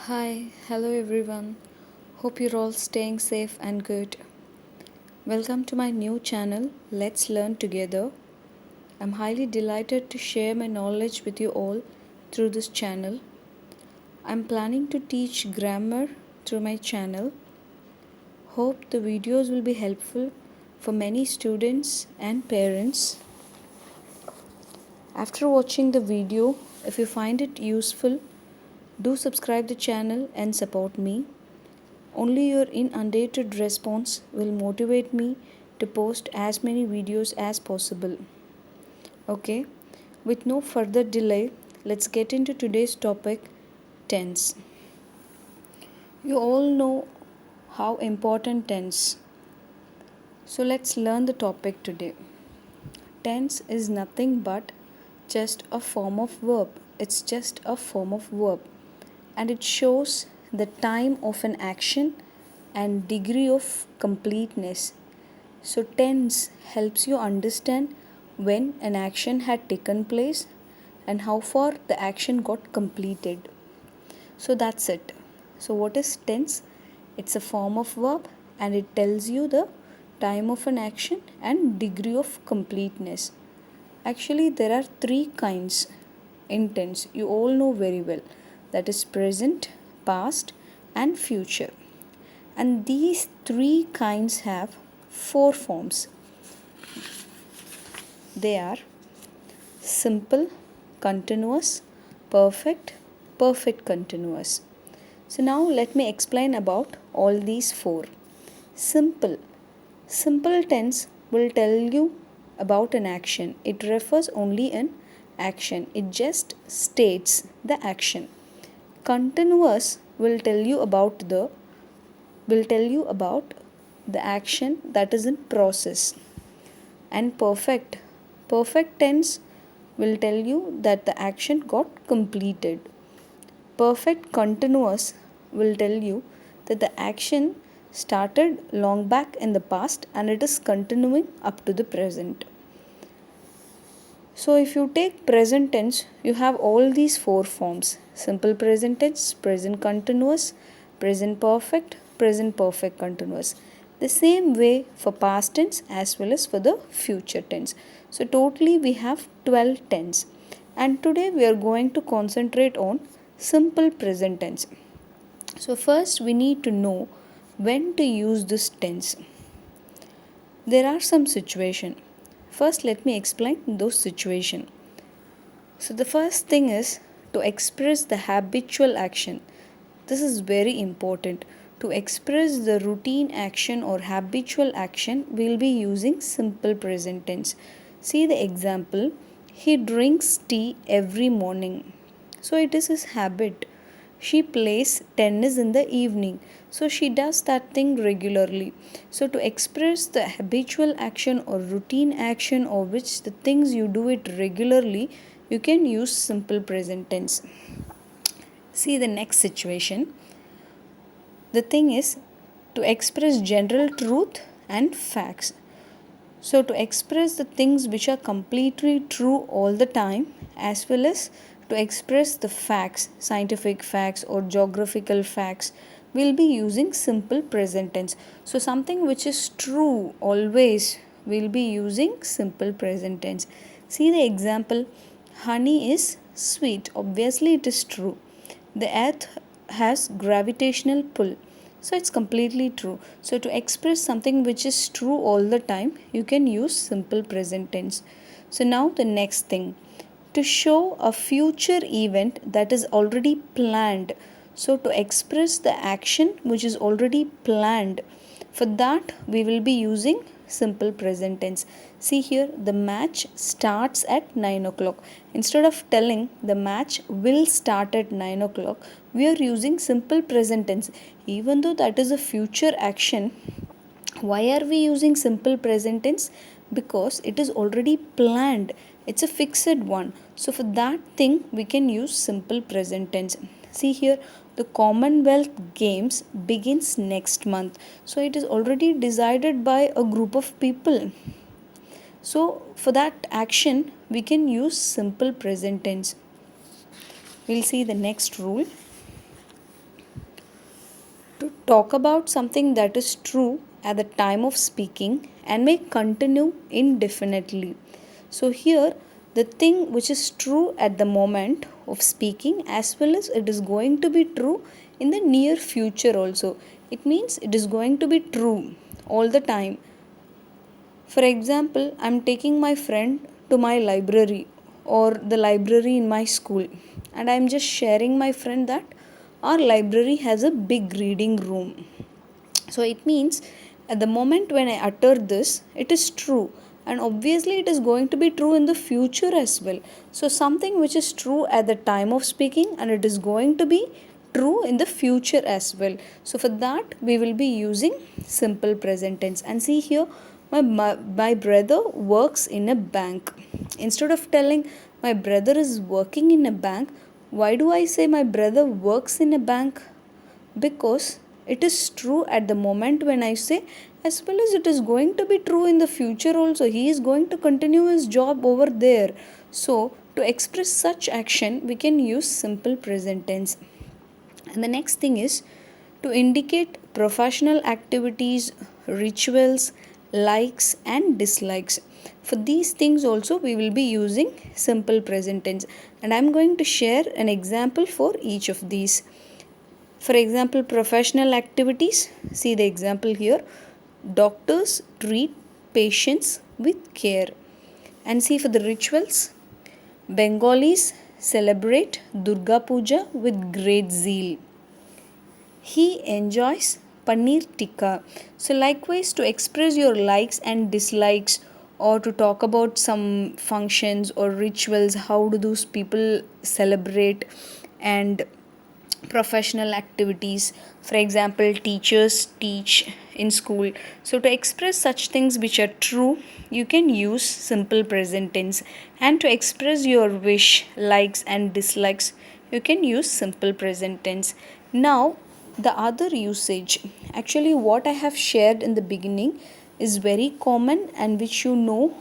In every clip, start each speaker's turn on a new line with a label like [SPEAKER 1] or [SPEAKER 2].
[SPEAKER 1] Hi, hello everyone. Hope you're all staying safe and good. Welcome to my new channel, Let's Learn Together. I'm highly delighted to share my knowledge with you all through this channel. I'm planning to teach grammar through my channel. Hope the videos will be helpful for many students and parents. After watching the video, if you find it useful, do subscribe the channel and support me. Only your inundated response will motivate me to post as many videos as possible. Okay, with no further delay, let's get into today's topic, tense. You all know how important tense. So let's learn the topic today. Tense is nothing but just a form of verb. It's just a form of verb, and it shows the time of an action and degree of completeness. So, tense helps you understand when an action had taken place and how far the action got completed. So, that's it. So, what is tense? It's a form of verb and it tells you the time of an action and degree of completeness. Actually, there are three kinds in tense. You all know very well, that is present, past, and future. And these three kinds have four forms. They are simple, continuous, perfect, perfect continuous. So now let me explain about all these four. Simple. Simple tense will tell you about an action. It refers only an action. It just states the action. Continuous will tell you about the action that is in process. And perfect tense will tell you that the action got completed. Perfect continuous will tell you that the action started long back in the past and it is continuing up to the present. So if you take present tense, you have all these four forms: simple present tense, present continuous, present perfect continuous. The same way for past tense as well as for the future tense. So totally we have 12 tense. And today we are going to concentrate on simple present tense. So first we need to know when to use this tense. There are some situations. First, let me explain those situations. So, the first thing is to express the habitual action. This is very important. To express the routine action or habitual action, we'll be using simple present tense. See the example. He drinks tea every morning. So, it is his habit. She plays tennis in the evening. So she does that thing regularly. So to express the habitual action or routine action or which the things you do it regularly, you can use simple present tense. See the next situation. The thing is to express general truth and facts. So to express the things which are completely true all the time, as well as to express the facts, scientific facts or geographical facts, we'll be using simple present tense. So something which is true always, we'll be using simple present tense. See the example, honey is sweet. Obviously it is true. The earth has gravitational pull. So it's completely true. So to express something which is true all the time, you can use simple present tense. So now the next thing, to show a future event that is already planned. So to express the action which is already planned, for that we will be using simple present tense. See here, the match starts at 9 o'clock. Instead of telling the match will start at 9 o'clock, we are using simple present tense. Even though that is a future action, why are we using simple present tense? Because it is already planned. It's a fixed one. So for that thing, we can use simple present tense. See here, the Commonwealth Games begins next month. So it is already decided by a group of people. So for that action, we can use simple present tense. We'll see the next rule. talk about something that is true at the time of speaking and may continue indefinitely. So, here the thing which is true at the moment of speaking, as well as it is going to be true in the near future also. It means it is going to be true all the time. For example, I'm taking my friend to my library or the library in my school, and I'm just sharing my friend that our library has a big reading room. So it means at the moment when I utter this, it is true, and obviously it is going to be true in the future as well. So something which is true at the time of speaking and it is going to be true in the future as well. So for that we will be using simple present tense. And see here, my brother works in a bank. Instead of telling my brother is working in a bank, why do I say my brother works in a bank? Because it is true at the moment when I say, as well as it is going to be true in the future also. He is going to continue his job over there. So to express such action, we can use simple present tense. And the next thing is to indicate professional activities, rituals, likes and dislikes. For these things also we will be using simple present tense, and I am going to share an example for each of these. For example, professional activities, see the example here. Doctors treat patients with care. And see for the rituals, Bengalis celebrate Durga Puja with great zeal. He enjoys paneer tikka. So, likewise, to express your likes and dislikes, or to talk about some functions or rituals, how do those people celebrate, and professional activities. For example, teachers teach in school. So to express such things which are true, you can use simple present tense. And to express your wish, likes and dislikes, you can use simple present tense. Now the other usage, actually what I have shared in the beginning, is very common and which you know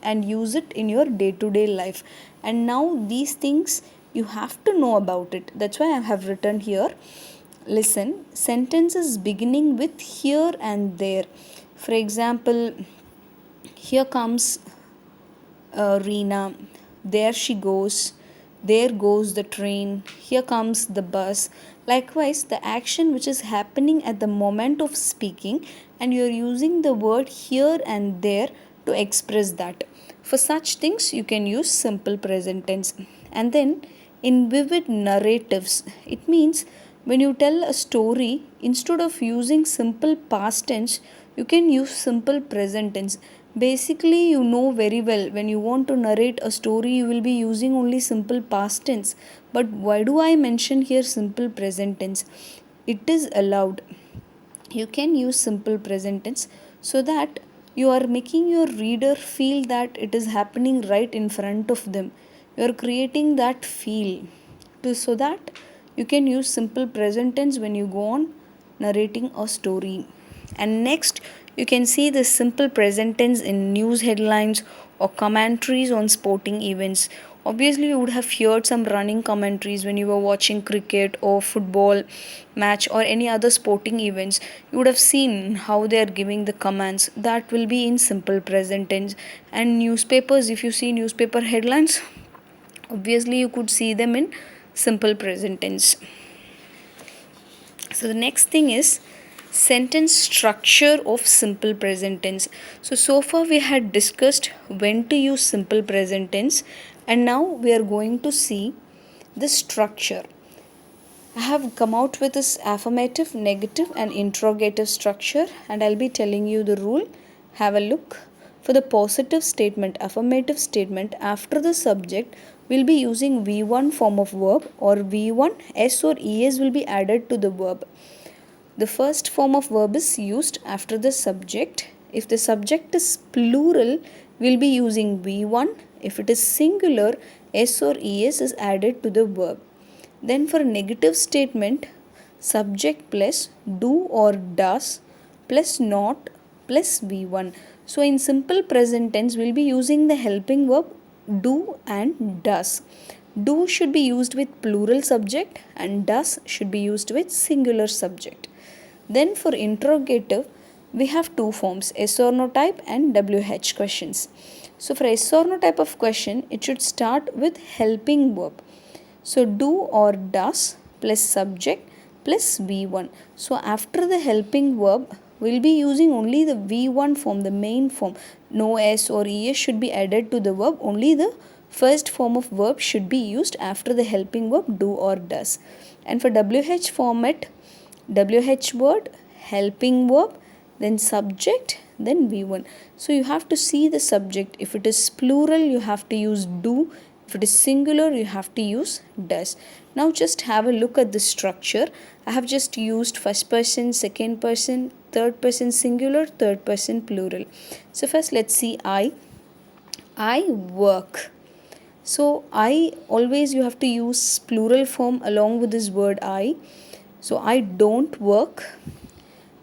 [SPEAKER 1] and use it in your day to day life. And now these things you have to know about it. That's why I have written here. Listen, sentences beginning with here and there. For example, here comes Reena, there she goes, there goes the train, here comes the bus. Likewise, the action which is happening at the moment of speaking, and you are using the word here and there to express that. For such things, you can use simple present tense. And then, in vivid narratives, it means when you tell a story, instead of using simple past tense, you can use simple present tense. Basically, you know very well when you want to narrate a story, you will be using only simple past tense. But why do I mention here simple present tense? It is allowed. You can use simple present tense so that you are making your reader feel that it is happening right in front of them. You are creating that feel so that you can use simple present tense when you go on narrating a story. And next, you can see the simple present tense in news headlines or commentaries on sporting events. Obviously, you would have heard some running commentaries when you were watching cricket or football match or any other sporting events. You would have seen how they are giving the commands. That will be in simple present tense. And newspapers, if you see newspaper headlines, obviously you could see them in simple present tense. So the next thing is sentence structure of simple present tense. So far we had discussed when to use simple present tense, and now we are going to see the structure. I have come out with this affirmative, negative and interrogative structure, and I'll be telling you the rule. Have a look. For the positive statement, affirmative statement, after the subject, we'll be using V1 form of verb, or V1 S or ES will be added to the verb. The first form of verb is used after the subject. If the subject is plural, we'll be using V1. If it is singular, S or ES is added to the verb. Then for negative statement, subject plus do or does plus not plus V1. So in simple present tense, we'll be using the helping verb do and does. Do should be used with plural subject and does should be used with singular subject. Then for interrogative, we have two forms, yes or no type and WH questions. So for yes or no type of question, it should start with helping verb. So do or does plus subject plus V1. So after the helping verb, we'll be using only the V1 form, the main form. No S or ES should be added to the verb. Only the first form of verb should be used after the helping verb do or does. And for WH format, WH word, helping verb, then subject, then V1. So you have to see the subject. If it is plural, you have to use do. If it is singular, you have to use does. Now just have a look at the structure. I have just used first person, second person, third person singular, third person plural. So first let's see I. I work. So I always you have to use plural form along with this word I. So I don't work.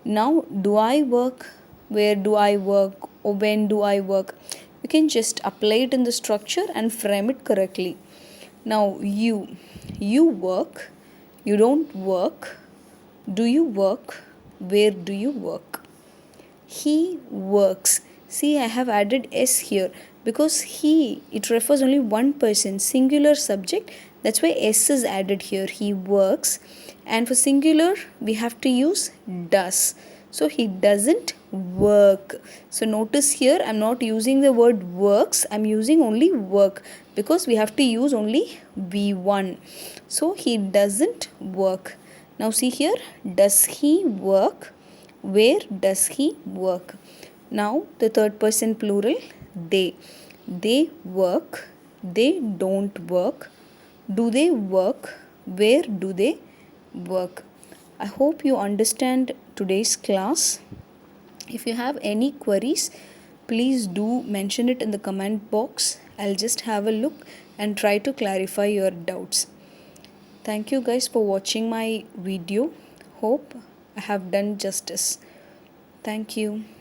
[SPEAKER 1] Now do I work? Where do I work? Or when do I work? You can just apply it in the structure and frame it correctly. Now you work. You don't work. Do you work? Where do you work? He works. See, I have added S here because he, it refers only one person, singular subject. That's why S is added here. He works. And for singular, we have to use does. So he doesn't work. So notice here, I'm not using the word works. I'm using only work because we have to use only V1. So he doesn't work. Now see here, does he work? Where does he work? Now the third person plural, they. They work. They don't work. Do they work? Where do they work? I hope you understand today's class. If you have any queries, please do mention it in the comment box. I'll just have a look and try to clarify your doubts. Thank you guys for watching my video. Hope I have done justice. Thank you.